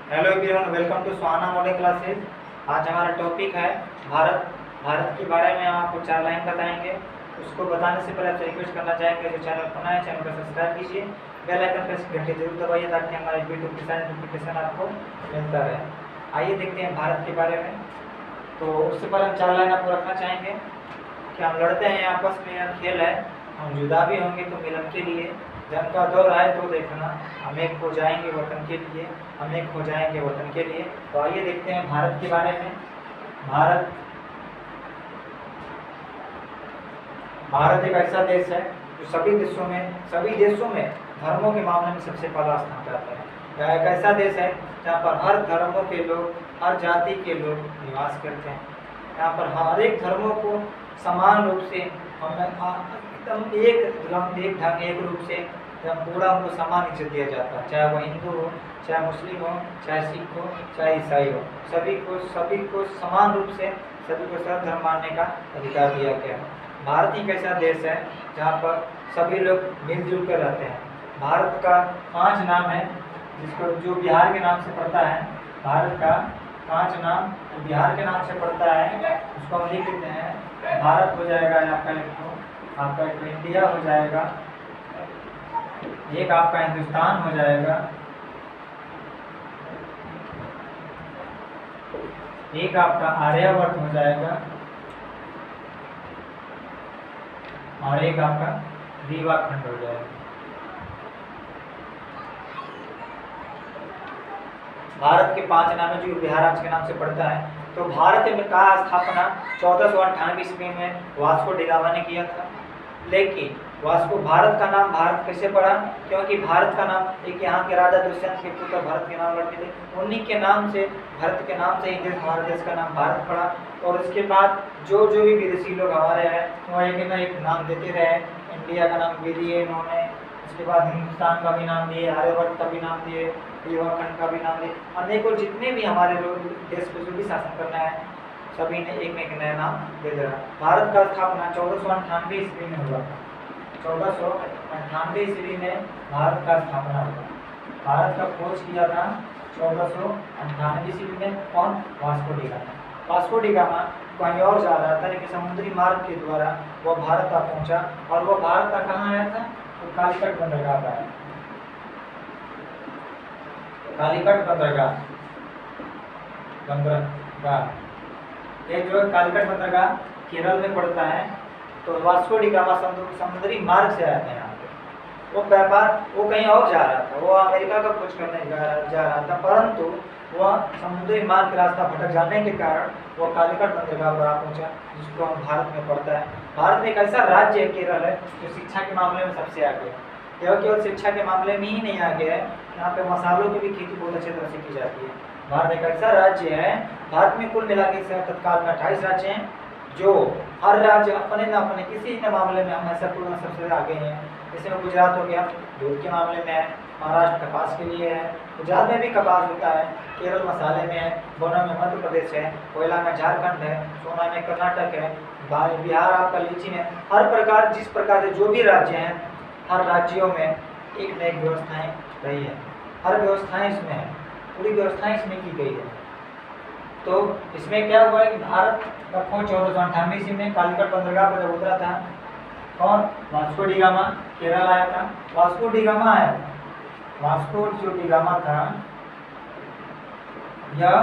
Hello everyone, welcome to Suhana model classes. आज हमारा topic है भारत। भारत के बारे में हम आपको 4 लाइन बताएंगे। उसको बताने से पहले आपसे रिक्वेस्ट करना चाहेंगे, जो चैनल पर नया है चैनल को सब्सक्राइब कीजिए, बेल आइकन पर घंटी जरूर दबाइए ताकि हमारे वीडियो की सारी नोटिफिकेशन आपको मिलता रहे। आइए देखते हैं भारत के बारे में। तो उससे पहले हम 4 लाइन आपको रखना चाहेंगे कि हम लड़ते हैं आपस में, यह खेल है, हम जुदा भी होंगे तो मिलन के लिए, जंग का दौर आए तो देखना, हम एक हो जाएंगे वतन के लिए, हम एक हो जाएंगे वतन के लिए। तो आइए देखते हैं भारत के बारे में। भारत भारत एक ऐसा देश है जो सभी देशों में धर्मों के मामले में सबसे पहला स्थान पर आता है। यह एक ऐसा देश है जहाँ पर हर धर्मों के लोग, हर जाति के लोग निवास करते हैं। यहाँ पर हर एक धर्मों को समान रूप से हमें एकदम एक रूप से पूरा उनको समान इज्जत दिया जाता है, चाहे वह हिंदू हो, चाहे मुस्लिम हो, चाहे सिख हो, चाहे ईसाई हो, सभी को समान रूप से सभी को सर्व धर्म मानने का अधिकार दिया गया है। भारत एक ऐसा देश है जहाँ पर सभी लोग मिलजुल कर रहते हैं। भारत का 5 नाम है, जिसको जो बिहार के नाम से पड़ता है। भारत का 5 नाम जो बिहार के नाम से पड़ता है उसको हम लिख देते हैं। भारत हो जाएगा आपका एक इंडिया हो जाएगा, एक आपका हिंदुस्तान हो जाएगा, एक आपका आर्यवर्त हो जाएगा, और एक आपका रीवा खंड हो जाएगा। भारत के 5 नाम है जो बिहार राज्य के नाम से पड़ता है। तो भारत में का स्थापना 1498 ईस्वी में वास्को डी गामा ने किया था। लेकिन भारत का नाम भारत कैसे पड़ा? क्योंकि भारत का नाम एक यहाँ के राजा दुष्यंत के पुत्र भरत के नाम रखे थे, उन्हीं के नाम से, भरत के नाम से ही हमारे देश का नाम भारत पड़ा। और इसके बाद जो भी विदेशी लोग हमारे हैं वो एक ना एक नाम देते रहे। इंडिया का नाम भी दिए इन्होंने, उसके बाद हिंदुस्तान का भी नाम दिए, आर्यवर्त का भी नाम दिए, रीवाखंड का भी नाम दिए। अनेकों जितने भी हमारे लोग देश को जो भी शासन करना है सभी ने एक एक नया नाम दे दिया। भारत का स्थापना 1498 ईस्वी में हुआ था। 1498 ईस्वी में भारत का स्थापना हुआ। भारत का खोज किया था 1498 ईस्वी में। कौन? Vasco D gamma. Vasco D gamma कहीं और जा रहा था, लेकिन समुद्री मार्ग के द्वारा वह भारत तक पहुंचा। और वह भारत का कहाँ आया था? तो कालीकट बंदरगाह पर आया। कालीकट बंदरगाह ये जो कालीकट बंदरगाह केरल में पड़ता है। तो वास्को डी गामा समुद्री मार्ग से आया था यहाँ पे। वो कहीं और जा रहा था, वो अमेरिका का खोज करने जा रहा था, परंतु वह समुद्री मार्ग का रास्ता भटक जाने के कारण वो कालीकट बंदरगाह पर आ पहुंचा, जिसको हम भारत में पड़ता है। भारत में एक ऐसा राज्य है केरल है जो शिक्षा के मामले में सबसे आगे है। यह केवल शिक्षा के मामले में ही नहीं आगे है, यहाँ पे मसालों की भी खेती बहुत अच्छे तरह से की जाती है। भारत एक ऐसा राज्य है, भारत में कुल मिला के तत्काल में 28 राज्य हैं, जो हर राज्य अपने न अपने किसी न मामले में हम ऐसा पूर्ण सबसे आगे हैं। जैसे में गुजरात हो गया, दूध के मामले में है, महाराष्ट्र कपास के लिए है, गुजरात में भी कपास होता है, केरल मसाले में है, गोना में मध्य प्रदेश है, कोयला में झारखंड है, सोना में कर्नाटक है, बिहार आपका लीची में। हर प्रकार जिस प्रकार से जो भी राज्य हैं, हर राज्यों में एक न एक व्यवस्थाएँ रही है, हर व्यवस्थाएँ इसमें है, पूरी व्यवस्थाएँ इसमें की गई है। तो इसमें क्या हुआ है कि भारत का खोज 1498 ईस्वी में कालीकट बंदरगाह पर जब उतरा था, कौन? वास्को डी गामा केरल आया था। वास्को डी गामा आया था। वास्को जो डी गामा था यह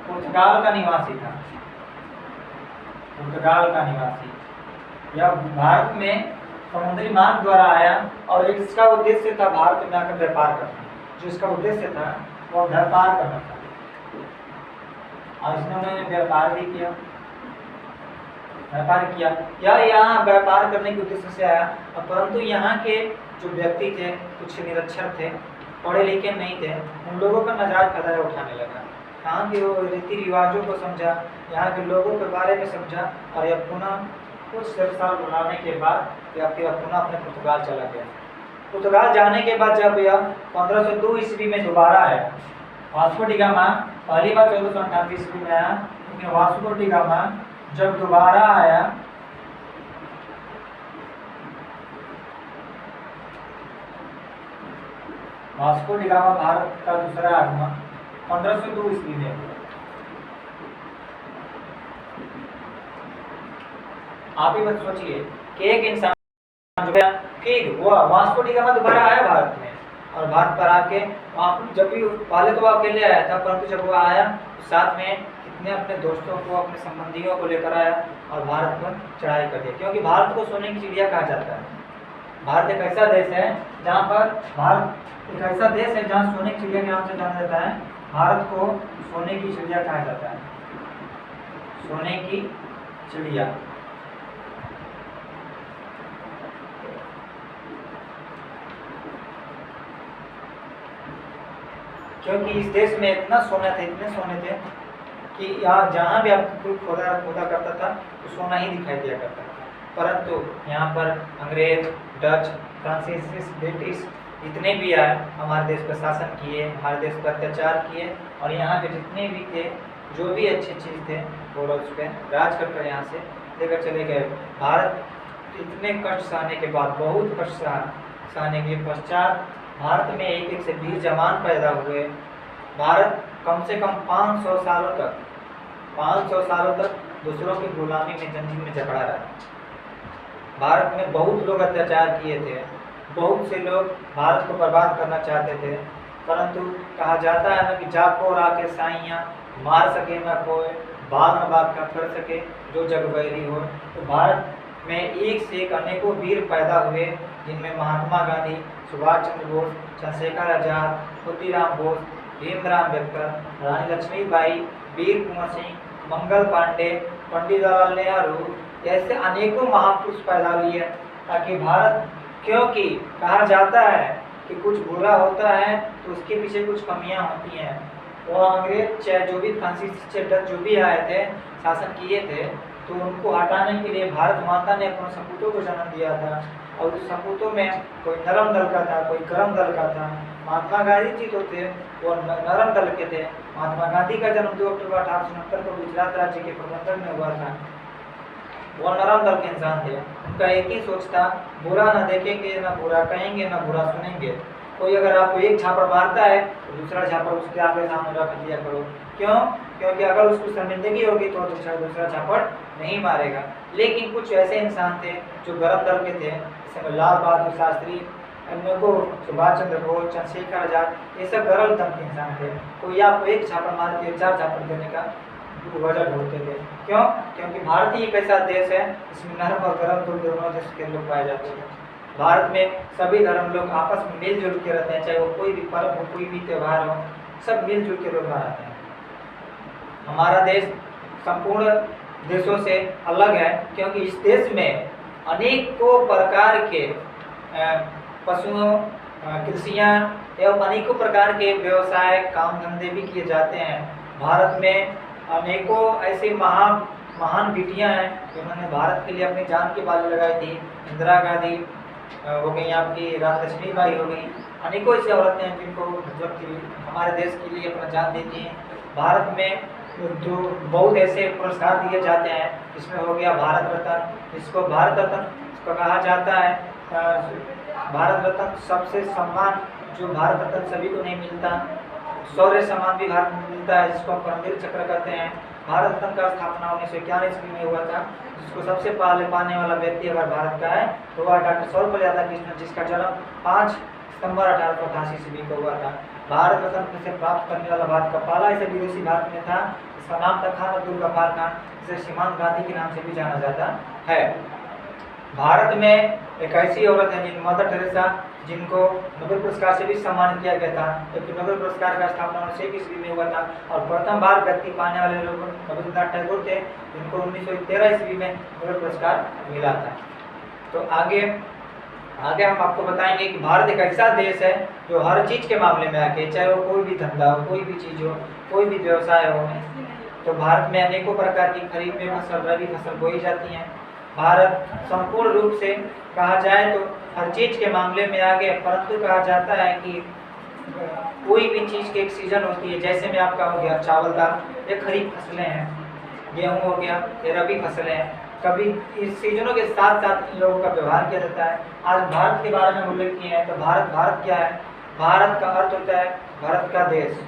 पुर्तगाल का निवासी था। पुर्तगाल का निवासी यह भारत में समुद्री मार्ग द्वारा आया और इसका उद्देश्य था भारत में आकर व्यापार करना। जो इसका उद्देश्य था वह व्यापार करना था, और इसने उन्होंने व्यापार किया। यह यहाँ व्यापार करने के उद्देश्य से आया, परंतु यहाँ के जो व्यक्ति थे कुछ निरक्षर थे, पढ़े लिखे नहीं थे, उन लोगों का नजायज फायदा उठाने लगा। यहाँ के रीति रिवाजों को समझा, यहाँ के लोगों के बारे में समझा, और यह पुनः कुछ साल बुलाने के बाद यह फिर पुनः अपने पुर्तगाल चला गया। पुर्तगाल जाने के बाद जब यह 1502 ईस्वी में दोबारा आया, वास्को डी गामा पहली बार 1498 ईस्वी में आया, लेकिन वास्को डी गामा जब दोबारा आया वास्को डी गामा भारत का दूसरा आगमन 1502 ईस्वी में। आप ही बस सोचिए कि एक इंसान जो है फिर हुआ वास्को डी गामा दोबारा आया भारत में, और भारत पर आके वहाँ जब भी पहले तो वो अकेले आया था, परंतु जब वो आया तो साथ में कितने अपने दोस्तों को, अपने संबंधियों को लेकर आया और भारत पर चढ़ाई कर दिया, क्योंकि भारत को सोने की चिड़िया कहा जाता है। भारत एक ऐसा देश है जहाँ पर सोने की चिड़िया के नाम से जाना जाता है। भारत को सोने की चिड़िया कहा जाता है, सोने की चिड़िया। क्योंकि इस देश में इतना सोना थे, इतने सोने थे कि यहाँ जहाँ भी आप कोई खोदा करता था तो सोना ही दिखाई दिया करता था। परंतु यहाँ पर अंग्रेज, डच, फ्रांसीसी, ब्रिटिश जितने भी आए हमारे देश पर शासन किए, हमारे देश पर अत्याचार किए, और यहाँ के जितने भी थे, जो भी अच्छी चीज़ थे वो उस पर राज कर यहाँ से लेकर चले गए। भारत इतने कष्ट सहने के बाद, बहुत कष्ट सहने के पश्चात भारत में एक से 20 जवान पैदा हुए। भारत कम से कम 500 सालों तक दूसरों की गुलामी में, जंजीर में जकड़ा रहा। भारत में बहुत लोग अत्याचार किए थे, बहुत से लोग भारत को बर्बाद करना चाहते थे, परंतु कहा जाता है ना कि जाको राके साइयाँ, मार सके न कोई, बाल न बात का कर सके जो जग बैरी हो। तो भारत में एक से एक अनेकों वीर पैदा हुए, जिनमें महात्मा गांधी, सुभाष चंद्र बोस, चंद्रशेखर आजाद, खुदीराम बोस, भीमराव अम्बेडकर, रानी लक्ष्मीबाई, वीर कुंवर सिंह, मंगल पांडे, पंडित जवाहरलाल नेहरू ऐसे अनेकों महापुरुष पैदा लिए, ताकि भारत, क्योंकि कहा जाता है कि कुछ बुरा होता है तो उसके पीछे कुछ कमियां होती हैं। वो अंग्रेज चाहे जो भी फ्रांसीसी डच जो भी आए थे, शासन किए थे, तो उनको हटाने के लिए भारत माता ने अपने सपूतों को जन्म दिया था, और उस सपूतों में कोई नरम दल का था, कोई गर्म दल का था। महात्मा गांधी जी तो थे वो नरम दल के थे। महात्मा गांधी का जन्म 2 अक्टूबर 1869 को गुजरात राज्य के पोरबंदर में हुआ था। वो नरम दल के इंसान थे। उनका एक ही सोच था, बुरा न देखेंगे, न बुरा कहेंगे, न बुरा सुनेंगे। कोई अगर आपको एक झापड़ मारता है तो दूसरा झापड़ उसके आगे सामने रख दिया करो। क्यों? क्योंकि अगर उसको शर्मिंदगी होगी तो दूसरा झापड़ नहीं मारेगा। लेकिन कुछ ऐसे इंसान थे जो गर्म दल के थे, जैसे लाल बहादुर शास्त्री, अन्य को सुभाष चंद्र बोस, चंद्रशेखर आजाद, ये सब गर्म दल के इंसान थे। कोई आपको एक झापड़ मार के 4 झापड़ देने का वजह ढूंढते थे। क्यों? क्योंकि भारत ही एक ऐसा देश है जिसमें नरम और गर्म दोनों देश के लोग पाए जाते हैं। भारत में सभी धर्म लोग आपस में मिलजुल के रहते हैं, चाहे वो कोई भी पर्व हो, कोई भी त्यौहार हो, सब मिलजुल के लोग मनाते हैं। हमारा देश संपूर्ण देशों से अलग है, क्योंकि इस देश में अनेकों प्रकार के पशुओं, कृषियाँ एवं अनेकों प्रकार के व्यवसाय, काम धंधे भी किए जाते हैं। भारत में अनेकों ऐसी महान बेटियां हैं जिन्होंने भारत के लिए अपनी जान की बाजी लगाई थी। इंदिरा गांधी हो गई, आपकी रानी लक्ष्मीबाई हो गई, अनेकों ऐसी औरतें हैं जिनको मतलब कि हमारे देश के लिए अपना जान देती हैं। भारत में जो बहुत ऐसे पुरस्कार दिए जाते हैं, इसमें हो गया भारत रत्न, जिसको भारत रत्न इसको कहा जाता है। भारत रत्न सबसे सम्मान जो भारत रत्न सभी को नहीं मिलता। शौर्य सम्मान भी भारत में मिलता है, जिसको परमवीर चक्र कहते हैं। भारत रत्न का स्थापना 1951 ईस्वी में हुआ था, जिसको सबसे पहले पाने वाला व्यक्ति अगर भारत का है तो वह डॉक्टर सर्वपल्ली राधाकृष्णन, जिसका जन्म 5 सितंबर 1888 ईस्वी को हुआ था। भारत रत्न से प्राप्त करने वाला भारत का पहला ऐसा विदेशी भारत में था। इसका नाम था खान अब्दुल गफ्फार खान, जिसे सीमांत गांधी के नाम से भी जाना जाता है। भारत में एक ऐसी औरत है जिन मदर टेरेसा, जिनको नोबेल पुरस्कार से भी सम्मानित किया गया था, जबकि नोबेल पुरस्कार का स्थापना 1901 ईस्वी में हुआ था, और प्रथम बार व्यक्ति पाने वाले लोग रविन्द्रनाथ टैगोर थे, जिनको 1913 ईस्वी में नोबेल पुरस्कार मिला था। तो आगे हम आपको बताएंगे कि भारत एक ऐसा देश है जो हर चीज़ के मामले में आके, चाहे वो कोई भी धंधा हो, कोई भी चीज़ हो, कोई भी व्यवसाय हो, तो भारत में अनेकों प्रकार की खरीफ में फसल, रबी फसल बोई जाती हैं। भारत संपूर्ण रूप से कहा जाए तो हर चीज़ के मामले में आगे, परंतु कहा जाता है कि कोई भी चीज़ की एक सीजन होती है। जैसे में आपका हो गया चावल दाल, ये खरीफ फसलें हैं, गेहूँ हो गया, ये रबी फसलें हैं। कभी इस सीजनों के साथ साथ इन लोगों का व्यवहार किया जाता है। आज भारत के बारे में उल्लेख किए हैं, तो भारत क्या है? भारत का अर्थ होता है भारत का देश।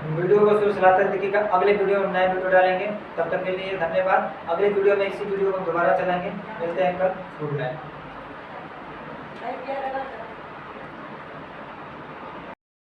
वीडियो को शुरू चलाते देखिएगा। अगले वीडियो में नए वीडियो डालेंगे, तब तक के लिए धन्यवाद। अगले वीडियो में इसी वीडियो को दोबारा चलाएंगे। मिलते हैं कल। Good night.